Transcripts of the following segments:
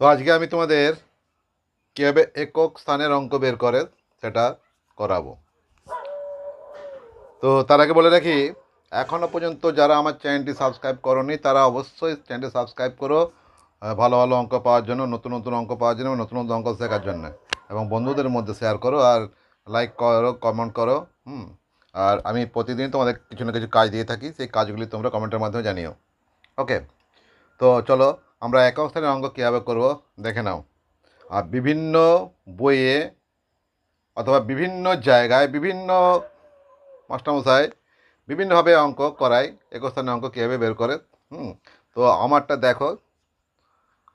তো আজকে আমি তোমাদের কীভাবে একক স্থানের অঙ্ক বের করে সেটা করাবো। তো তার আগে বলে রাখি, এখনও পর্যন্ত যারা আমার চ্যানেলটি সাবস্ক্রাইব করোনি তারা অবশ্যই চ্যানেলটি সাবস্ক্রাইব করো, ভালো ভালো অঙ্ক পাওয়ার জন্য, নতুন নতুন অঙ্ক পাওয়ার জন্য, নতুন নতুন অঙ্ক শেখার জন্য। এবং বন্ধুদের মধ্যে শেয়ার করো আর লাইক করো, কমেন্ট করো। আর আমি প্রতিদিন তোমাদের কিছু না কিছু কাজ দিয়ে থাকি, সেই কাজগুলি তোমরা কমেন্টের মাধ্যমে জানিও। ওকে, তো চলো আমরা একক স্থানের অঙ্ক কীভাবে করবো দেখে নাও। আর বিভিন্ন বইয়ে অথবা বিভিন্ন জায়গায় বিভিন্ন মাস্টারমশাই বিভিন্নভাবে অঙ্ক করায়, একক স্থানের অঙ্ক কীভাবে বের করে। তো আমারটা দেখো,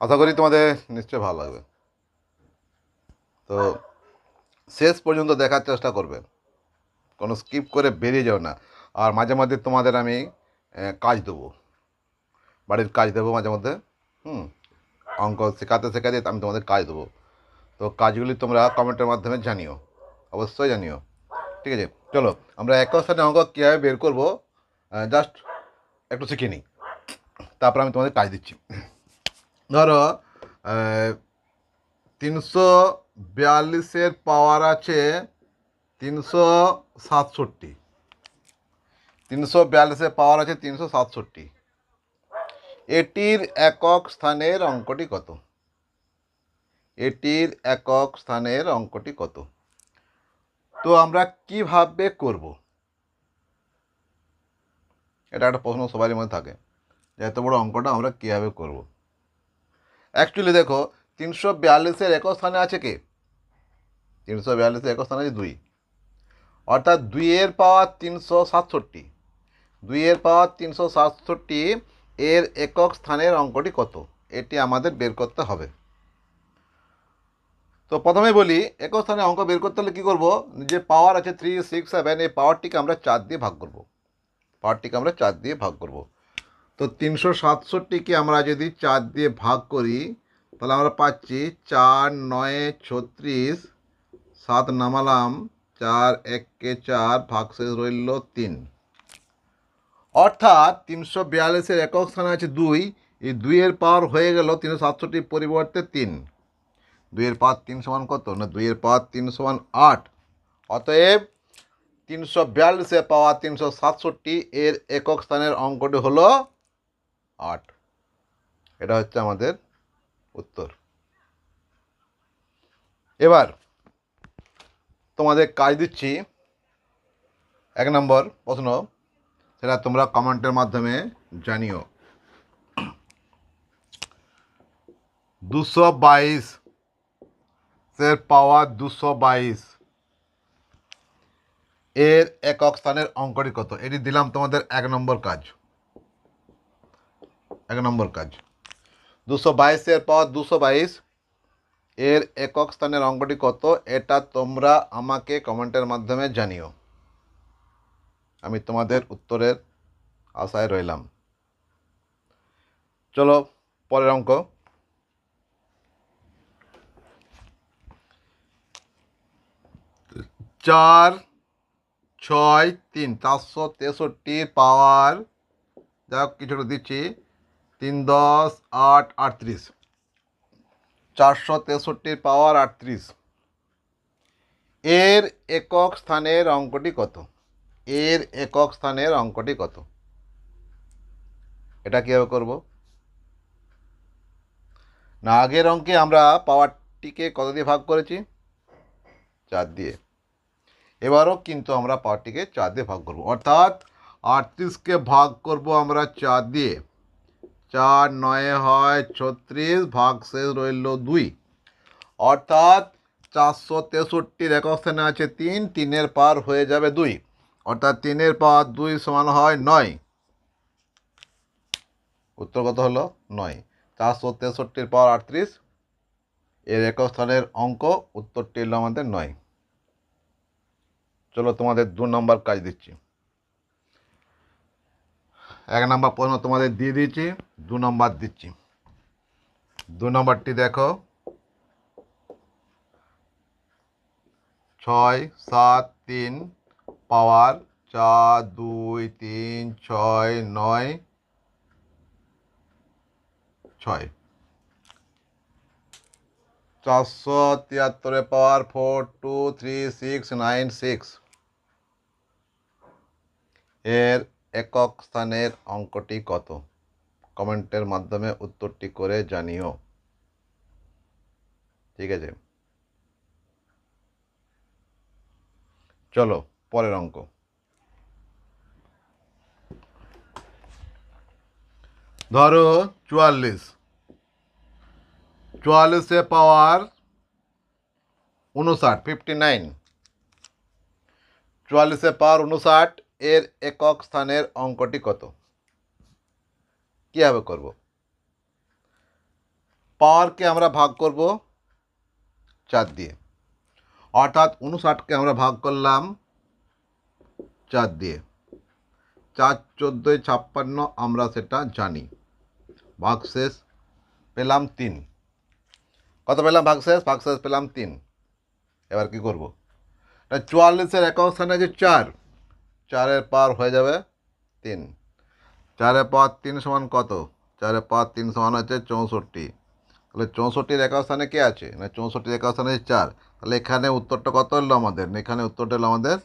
আশা করি তোমাদের নিশ্চয়ই ভালো লাগবে। তো শেষ পর্যন্ত দেখার চেষ্টা করবে, কোনো স্কিপ করে বেরিয়ে যাও না। আর মাঝে মাঝে তোমাদের আমি কাজ দেবো, বাড়ির কাজ দেবো মাঝে মধ্যে। অঙ্ক শেখাতে শেখাতে আমি তোমাদের কাজ দেবো। তো কাজগুলি তোমরা কমেন্টের মাধ্যমে জানিও, অবশ্যই জানিও। ঠিক আছে, চলো আমরা একক স্থানে অঙ্ক কীভাবে বের করবো জাস্ট একটু শিখে নিই, তারপর আমি তোমাদের কাজ দিচ্ছি। ধরো 342 পাওয়ার আছে 367, 342 পাওয়ার আছে 367। এটির একক স্থানের অঙ্কটি কত? এটির একক স্থানের অঙ্কটি কত? তো আমরা কিভাবে করব, এটা একটা প্রশ্ন সবারই মধ্যে থাকে যে এত বড় অঙ্কটা আমরা কীভাবে করব। অ্যাকচুয়ালি দেখো, 342 একক স্থানে আছে কে? 342 একক স্থানে আছে 2, অর্থাৎ 2 পাওয়ার 367। 2 পাওয়ার 367 এর একক স্থানের অঙ্কটি কত, এটি আমাদের বের করতে হবে। তো প্রথমে বলি, একক স্থানে অঙ্ক বের করতে হলে কী করবো, যে পাওয়ার আছে 367, এই পাওয়ারটিকে আমরা 4 দিয়ে ভাগ করব। পাওয়ারটিকে আমরা 4 দিয়ে ভাগ করব। তো 367কে আমরা যদি 4 দিয়ে ভাগ করি তাহলে আমরা পাচ্ছি 4 9 36, 7 নামালাম, 4 1 4, ভাগশেষ রইল 3। অর্থাৎ 342-এর একক স্থানে আছে 2, এই 2-এর পাওয়ার হয়ে গেল 367 পরিবর্তে 3। 2-এর পাওয়ার 3 সমান কত না, 2-এর পাওয়ার 3 সমান 8। অতএব 342-এর পাওয়ার 367 এর একক স্থানের অঙ্কটি হলো 8। এটা হচ্ছে আমাদের উত্তর। এবার তোমাদের কাজ দিচ্ছি, 1 নম্বর প্রশ্ন, সেটা তোমরা কমেন্টের মাধ্যমে জানিও। 222 এর পাওয়ার 222 এর একক স্থানের অঙ্কটি কত? এটি দিলাম তোমাদের 1 নম্বর কাজ। 1 নম্বর কাজ, 222 এর পাওয়ার 222 এর একক স্থানের অঙ্কটি কত, এটা তোমরা আমাকে কমেন্টের মাধ্যমে জানিও। আমি তোমাদের উত্তরের আশায় রইলাম। চলো পরের অঙ্ক। 4 6 3, 463 পাওয়ার, যাই হোক কিছুটা দিচ্ছি, 3 10 8 38, 463 পাওয়ার 38 এর একক স্থানের অঙ্কটি কত? এর একক স্থানের অঙ্কটি কত? এটা কীভাবে করব না, আগের অঙ্কে আমরা পাওয়ারটিকে কত দিয়ে ভাগ করেছি? 4 দিয়ে। এবারও কিন্তু আমরা পাওয়ারটিকে 4 দিয়ে ভাগ করব, অর্থাৎ 38কে ভাগ করব আমরা 4 দিয়ে। 4 9 হয় 36, ভাগশেষ রইল 2। অর্থাৎ 463-র একক স্থানে আছে 3, 3-এর পাওয়ার হয়ে যাবে 2, অর্থাৎ 3-এর পাওয়ার 2 সমান হয় 9। উত্তর কত হলো? 9। 463-র পাওয়ার 38 এর একক স্থানের অঙ্ক, উত্তরটি হলো আমাদের 9। চলো তোমাদের 2 নম্বর কাজ দিচ্ছি। 1 নম্বর প্রশ্ন তোমাদের দিয়ে দিয়েছি, 2 নম্বর দিচ্ছি। 2 নম্বরটি দেখো, 6 7 3 পাওয়ার 4 2 3 6 9 6। 473 পাওয়ার 42396 এর একক স্থানের অঙ্কটি কত? কমেন্টের মাধ্যমে উত্তরটি করে জানিও। ঠিক আছে, চলো পরের অঙ্ক। ধরো 44 পাওয়ার 59 59, 44 পাওয়ার 59 এর একক স্থানের অঙ্কটি কত? কীভাবে করব? পাওয়ারকে আমরা ভাগ করব 4 দিয়ে, অর্থাৎ 59কে আমরা ভাগ করলাম 4 দিয়ে। 4 14 56 আমরা সেটা জানি। ভাগশেষ পেলাম 3। কত পেলাম ভাগশেষ? ভাগশেষ পেলাম 3। এবার কি করব? 44-এর একক স্থানে আছে 4, 4-এর পাওয়ার হয়ে যাবে 3। 4-এর পাওয়ার 3 সমান কত? 4-এর পাওয়ার 3 সমান হচ্ছে 64। তাহলে 64-এর একক স্থানে কে আছে? না 64-এর একক স্থানে আছে 4। তাহলে এখানে উত্তরটা কত হলো আমাদের? এখানে উত্তরটা হলো আমাদের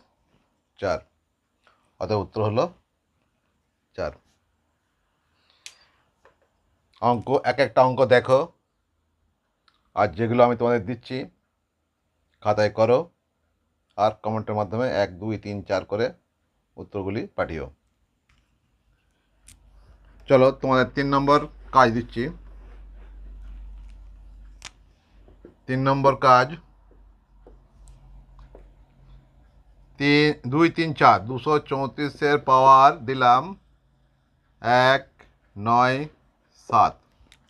4। অতএব উত্তর হলো 4। অঙ্ক এক একটা অঙ্ক দেখো, আর যেগুলো আমি তোমাদের দিচ্ছি খাতায় করো, আর কমেন্টের মাধ্যমে 1 2 3 4 করে উত্তরগুলি পাঠিও। চলো তোমাদের 3 নম্বর কাজ দিচ্ছি। 3 নম্বর কাজ, 2 3 4 234-এর পাওয়ার দিলাম 1 9 7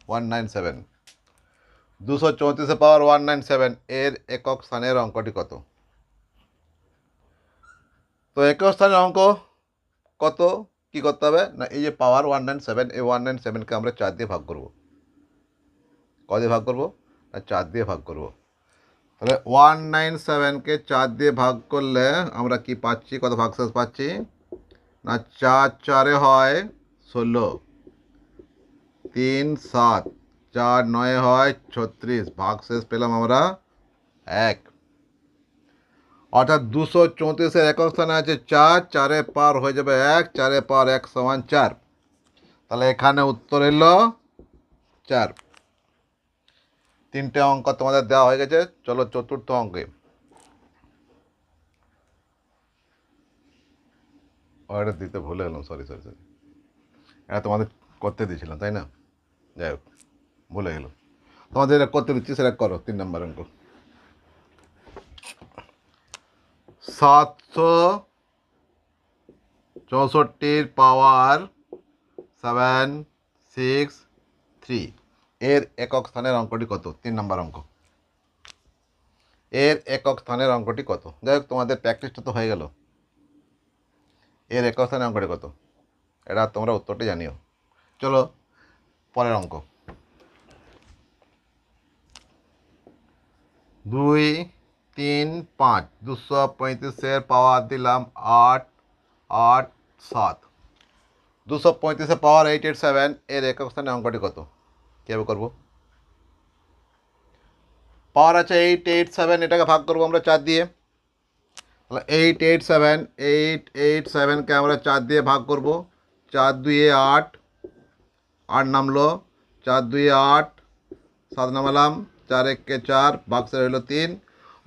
197। 234-এর পাওয়ার 197 এর একক স্থানের অঙ্কটি কত? তো একক স্থানের অঙ্ক কত? কি করতে হবে না, এই যে পাওয়ার 197, এই 197কে আমরা 4 দিয়ে ভাগ করব। ক দিয়ে ভাগ করব? না 4 দিয়ে ভাগ করব। তাহলে 197কে 4 দিয়ে ভাগ করলে আমরা কি পাচ্ছি? কত ভাগশেষ পাচ্ছি? না 4 4-এ হয় 16, 3 7, 4 9-এ হয় 36, ভাগশেষ পেলাম আমরা 1। অর্থাৎ 234-এর একক স্থানে আছে 4, 4-এর পাওয়ার হয়ে যাবে 1, 4-এর পাওয়ার 1 সমান 4। তাহলে এখানে উত্তর এলো 4। 3টে অঙ্ক তোমাদের দেওয়া হয়ে গেছে। চলো চতুর্থ অঙ্কে। এটা দিতে ভুলে গেলাম, সরি। এটা তোমাদের করতে দিয়েছিলাম, তাই না? যাই হোক, ভুলে গেল। তোমাদের এটা করতে দিচ্ছি, সেটা করো। 3 নম্বর অঙ্ক। 764-র পাওয়ার 763 এর একক স্থানের অঙ্কটি কত? 3 নম্বর অঙ্ক। এর একক স্থানের অঙ্কটি কত? যাই হোক, তোমাদের প্র্যাকটিসটা তো হয়ে গেল। এর একক স্থানের অঙ্কটি কত? এটা তোমরা উত্তরটি জানিও। চলো পরের অঙ্ক। 2 3 5 235-এর পাওয়ার দিলাম 8 8 7। 235-এর পাওয়ার 887 এর একক স্থানে অঙ্কটি কত? কীভাবে করবো? পাওয়ার আছে 887, এটাকে ভাগ করবো আমরা 4 দিয়ে। তাহলে 887কে আমরা 4 দিয়ে ভাগ করব। 4 2-এ 8, 8 নামলো, 4 2-এ 8, 7 নামালাম, 4 1-কে 4, ভাগশেষ হলো 3।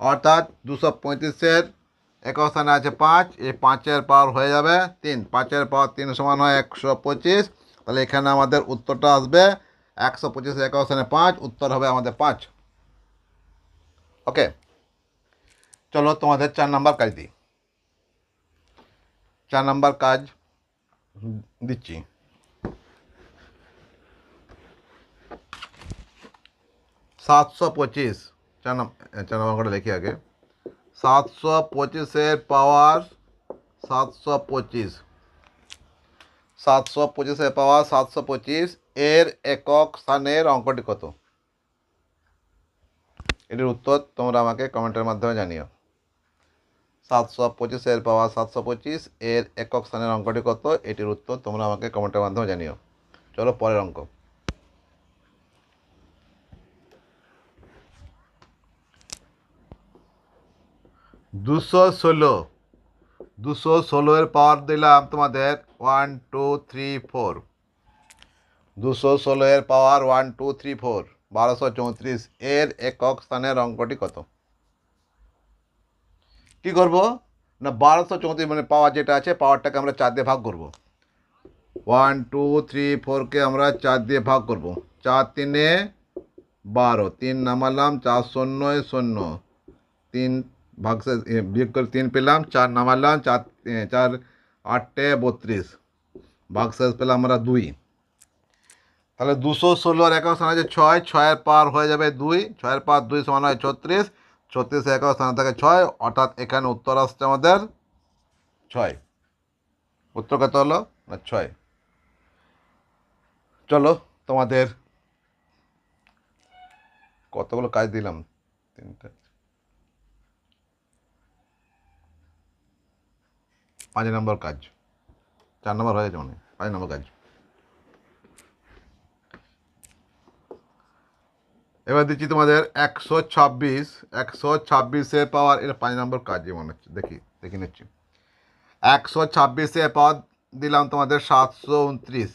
অর্থাৎ 235-এর একক স্থানে আছে 5, এই 5-এর পাওয়ার হয়ে যাবে 3। 5-এর পাওয়ার 3 সমান হয় 125। তাহলে এখানে আমাদের উত্তরটা আসবে 125-এর একক স্থানে 5, উত্তর হবে আমাদের 5। ওকে, চলো তোমাদের 4 নাম্বার কাজ দিই। 4 নাম্বার কাজ দিচ্ছি। 725, 4 নম্বর করে লিখি আগে। 725-এর পাওয়ার 725, 725-এর পাওয়ার 725 এর একক স্থানের অঙ্কটি কত? এটির উত্তর তোমরা আমাকে কমেন্টের মাধ্যমে জানিও। 725-এর পাওয়ার 725 এর একক স্থানের অঙ্কটি কত? এটির উত্তর তোমরা আমাকে কমেন্টের মাধ্যমে জানিও। চলো পরের অঙ্ক। 216, 216 পাওয়ার দিলাম তোমাদের 1 2 3 4, 216 পাওয়ার 1 2 3 4, 1234। এর একক স্থানের অঙ্কটি কত? কি করব না, 1234 মানে পাওয়ার যেটা আছে, পাওয়ারটাকে আমরা 4 দিয়ে ভাগ করব। 1 2 3 4কে আমরা 4 দিয়ে ভাগ করব। 4 3 12, 3 নামালাম, 4 0 0, 3 ভাগশেষ বিয়োগ করে 3 পেলাম, 4 নামালাম, 4 4 8 32, ভাগশেষ পেলাম আমরা 2। তাহলে 216 একক স্থান আছে 6, 6-এর পার হয়ে যাবে 2, 6-এর পার 2 সমান হয় 36, 36 একক স্থান থাকে 6, অর্থাৎ এখানে উত্তর আসছে আমাদের 6। উত্তর কত হলো না 6। চলো তোমাদের কতগুলো কাজ দিলাম, 3টে, 5 নম্বর কাজ, 4 নম্বর হয়ে গেছে মানে 5 নম্বর কাজ। এবার দিচ্ছি তোমাদের 126, 126-এ পাওয়ার, এটা 5 নম্বর কাজ মনে হচ্ছে, দেখি নিচ্ছি। 126-এ পাওয়ার দিলাম তোমাদের 729,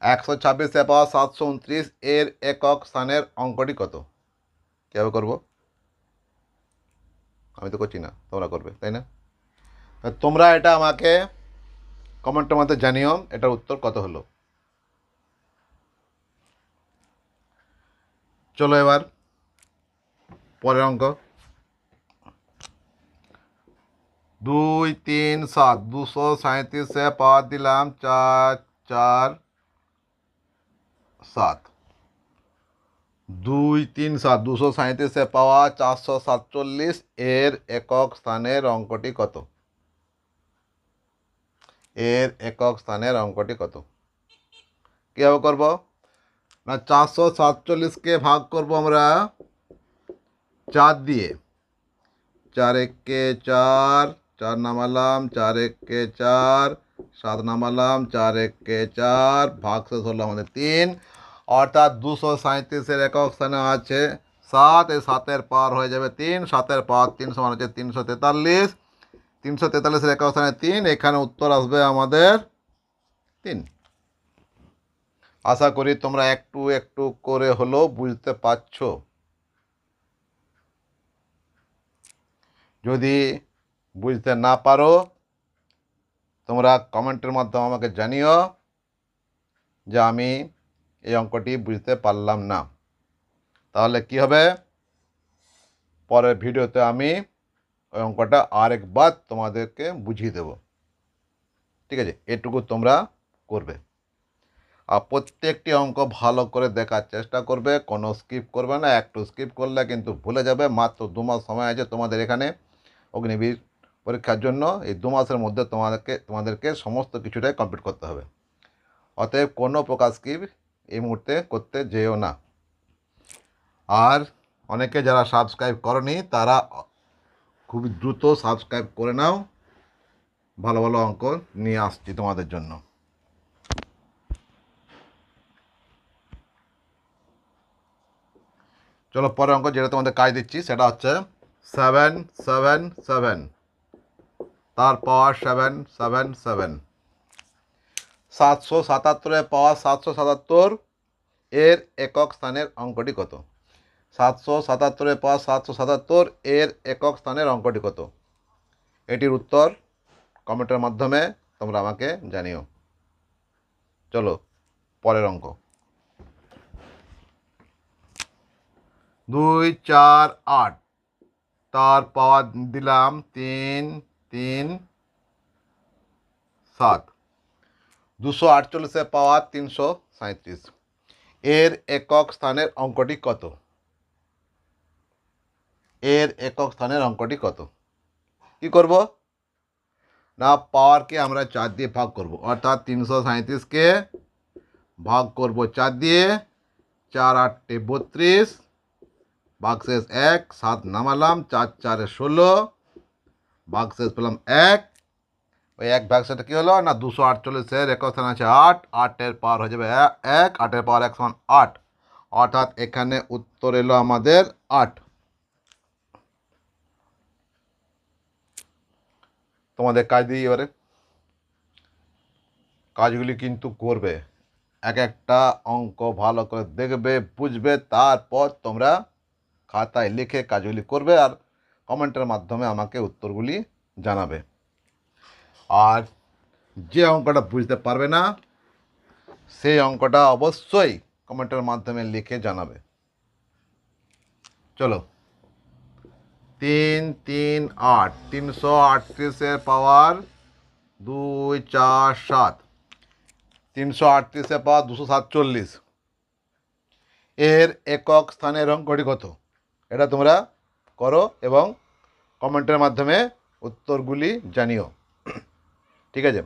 126-এ পাওয়ার 729, এর একক স্থানের অঙ্কটি কত? কীভাবে করবো? আমি তো করছি না, তোমরা করবে, তাই না? তোমরা এটা আমাকে কমেন্টের মধ্যে জানিও এটার উত্তর কত হলো। চলো এবার পরের অঙ্ক। 2 3 7, 237-এ পাওয়ার দিলাম 4 4 7, 2 3 7, 237-এ পাওয়া 447, এর একক স্থানের অঙ্কটি কত? এর একক স্থানের অঙ্কটি কত? কীভাবে করব না, 447-কে ভাগ করব আমরা 4 দিয়ে, 4 1-কে 4, 4 নামালাম, 4 1-কে 4, 7 নামালাম, 4 1-কে 4, ভাগশেষ হলো আমাদের 3, অর্থাৎ 237-এর একক স্থানে আছে 7, এই 7-এর পাওয়ার হয়ে যাবে 3, 7-এর পাওয়ার 3 সমান হচ্ছে 343, 343-এর একক স্থানে 3, এখানে উত্তর আসবে আমাদের 3। আশা করি তোমরা একটু একটু করে হলেও বুঝতে পারছো। যদি বুঝতে না পারো তোমরা কমেন্টের মাধ্যমে আমাকে জানিও যে আমি এই অঙ্কটি বুঝতে পারলাম না। তাহলে কি হবে, পরের ভিডিওতে আমি ওই অঙ্কটা আরেকবার তোমাদেরকে বুঝিয়ে দেব। ঠিক আছে, এটুকু তোমরা করবে। আর প্রত্যেকটি অঙ্ক ভালো করে দেখার চেষ্টা করবে, কোনো স্কিপ করবে না। একটু স্কিপ করলে কিন্তু ভুলে যাবে। মাত্র 2 মাস সময় আছে তোমাদের এখানে অগ্নিবীর পরীক্ষার জন্য। এই 2 মাসের মধ্যে তোমাদেরকে সমস্ত কিছুটাই কমপ্লিট করতে হবে। অতএব কোনো প্রকার স্কিপ এই মুহূর্তে করতে যেও না। আর অনেকে যারা সাবস্ক্রাইব করনি তারা খুব দ্রুত সাবস্ক্রাইব করে নাও। ভালো ভালো অঙ্ক নিয়ে আসছি তোমাদের জন্য। চলো পরের অঙ্ক যেটা তোমাদের কাজ দিচ্ছি সেটা হচ্ছে 7 7 7, তার পাওয়ার 7 7 7, 777-এ পাওয়ার 777, এর একক স্থানের অঙ্কটি কত? 777-এ পাওয়ার 777, এর একক স্থানের অঙ্কটি কত? এটির উত্তর কমেন্টের মাধ্যমে তোমরা আমাকে জানিও। চলো পরের অঙ্ক। 2 4 8, তার পাওয়ার দিলাম 3 3 7, 248-এ পাওয়ার 337, এর একক স্থানের অঙ্কটি কত? এর একক স্থানের অঙ্কটি কত? কি করব না, পাওয়ারকে আমরা 4 দিয়ে ভাগ করব, অর্থাৎ 337-কে ভাগ করব 4 দিয়ে, 4 8 32, ভাগশেষ 1, 7 নামালাম, 4 4 16, ভাগশেষ পেলাম 1। ওই 1 ভাগশেষটা কী হলো না, 248-এর একক স্থান আছে 8, 8-এর পাওয়ার হয়ে যাবে 1, 8-এর পাওয়ার 1 সমান 8, অর্থাৎ এখানে উত্তর এলো আমাদের 8। তোমাদের কাজ দিই এবারে। কাজগুলি কিন্তু করবে, এক একটা অঙ্ক ভালো করে দেখবে, বুঝবে, তারপর তোমরা খাতায় লিখে কাজগুলি করবে আর কমেন্টের মাধ্যমে আমাকে উত্তরগুলি জানাবে। আর যে অঙ্কটা বুঝতে পারবে না সেই অঙ্কটা অবশ্যই কমেন্টের মাধ্যমে লিখে জানাবে। চলো, 3 3 8, 338-এর পাওয়ার 2 4 7, 338-এর পাওয়ার 247, এর একক স্থানের অঙ্কটি কত? এটা তোমরা করো এবং কমেন্টের মাধ্যমে উত্তরগুলি জানিও। ঠিক আছে,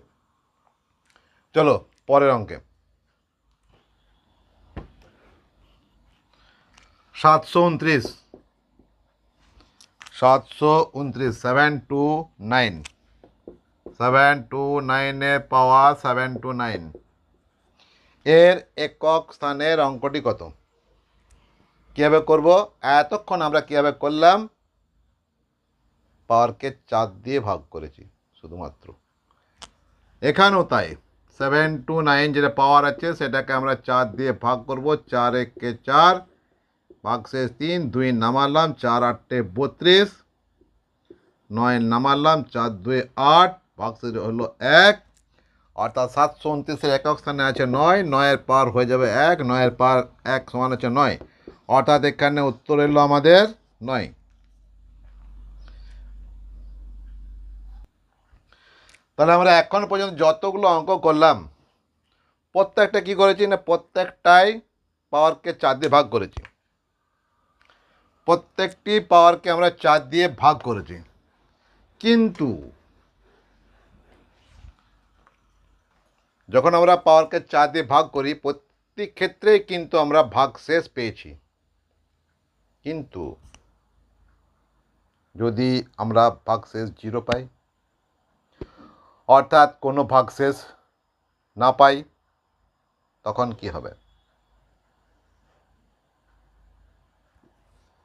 চলো পরের অঙ্কে। 729, 729, 729, 729-এর পাওয়ার 729, এর একক স্থানের অঙ্কটি কত? কীভাবে করব? এতক্ষণ আমরা কীভাবে করলাম? পাওয়ারকে 4 দিয়ে ভাগ করেছি শুধুমাত্র। এখানেও তাই, 729 যেটা পাওয়ার আছে সেটাকে আমরা 4 দিয়ে ভাগ করব। 4 একে 4, ভাগশেষ 3, 2 নামালাম, 4 8 32, 9 নামালাম, 4 2 8, ভাগশেষ হলো 1, অর্থাৎ 729-এর একক স্থানে আছে 9, 9-এর পাওয়ার হয়ে যাবে 1, 9-এর পাওয়ার 1 সমান হচ্ছে 9, অর্থাৎ এখানে উত্তর এলো আমাদের 9। তাহলে আমরা এখন পর্যন্ত যতগুলো অঙ্ক করলাম প্রত্যেকটা কি করেছি না, প্রত্যেকটাই পাওয়ারকে 4 দিয়ে ভাগ করেছি। প্রত্যেকটি পাওয়ারকে আমরা 4 দিয়ে ভাগ করেছি, কিন্তু যখন আমরা পাওয়ারকে 4 দিয়ে ভাগ করি প্রতি ক্ষেত্রেই কিন্তু আমরা ভাগশেষ পেয়েছি। কিন্তু যদি আমরা ভাগশেষ 0 পাই, অর্থাৎ কোনো ভাগশেষ না পাই, তখন কি হবে?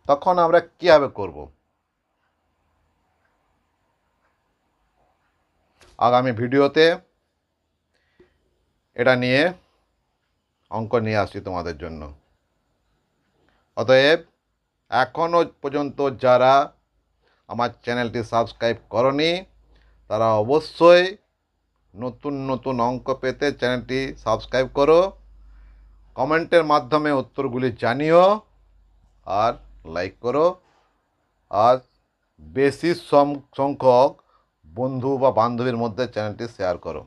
তখন আমরা কীভাবে করব? আগামী ভিডিওতে এটা নিয়ে অঙ্ক নিয়ে আসছি তোমাদের জন্য। অতএব এখনও পর্যন্ত যারা আমার চ্যানেলটি সাবস্ক্রাইব করনি তারা অবশ্যই নতুন নতুন অঙ্ক পেতে চ্যানেলটি সাবস্ক্রাইব করো, কমেন্টের মাধ্যমে উত্তরগুলি জানিও আর লাইক করো, আর বেশি সংখ্যক বন্ধু বা বান্ধবীর মধ্যে চ্যানেলটি শেয়ার করো।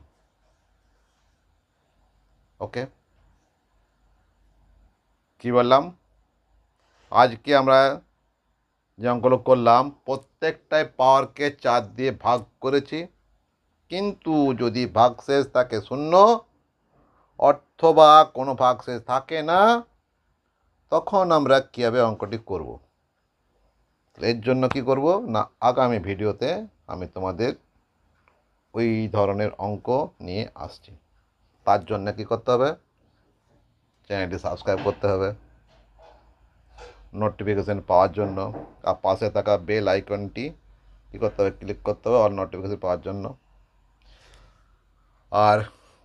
ওকে, কী বললাম? আজকে আমরা যে অঙ্কগুলো করলাম প্রত্যেকটাই পাওয়ারকে 4 দিয়ে ভাগ করেছি, কিন্তু যদি ভাগশেষ থাকে 0 অথবা কোনো ভাগশেষ থাকে না, তখন আমরা কীভাবে অঙ্কটি করব? এর জন্য কি করব না, আগামী ভিডিওতে আমি তোমাদের ওই ধরনের অঙ্ক নিয়ে আসছি। তার জন্য কি করতে হবে? চ্যানেলটি সাবস্ক্রাইব করতে হবে নোটিফিকেশান পাওয়ার জন্য, আর পাশে থাকা বেল আইকনটি কী করতে হবে? ক্লিক করতে হবে অল নোটিফিকেশান পাওয়ার জন্য। আর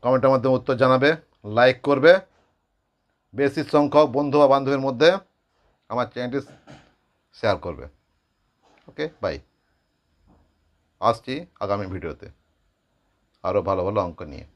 কমেন্টের মাধ্যমে উত্তর জানাবে, লাইক করবে, বেশি সংখ্যক বন্ধু বা বান্ধবীর মধ্যে আমার চ্যানেলটি শেয়ার করবে। ওকে, বাই। আসছি আগামী ভিডিওতে আরও ভালো ভালো অঙ্ক নিয়ে।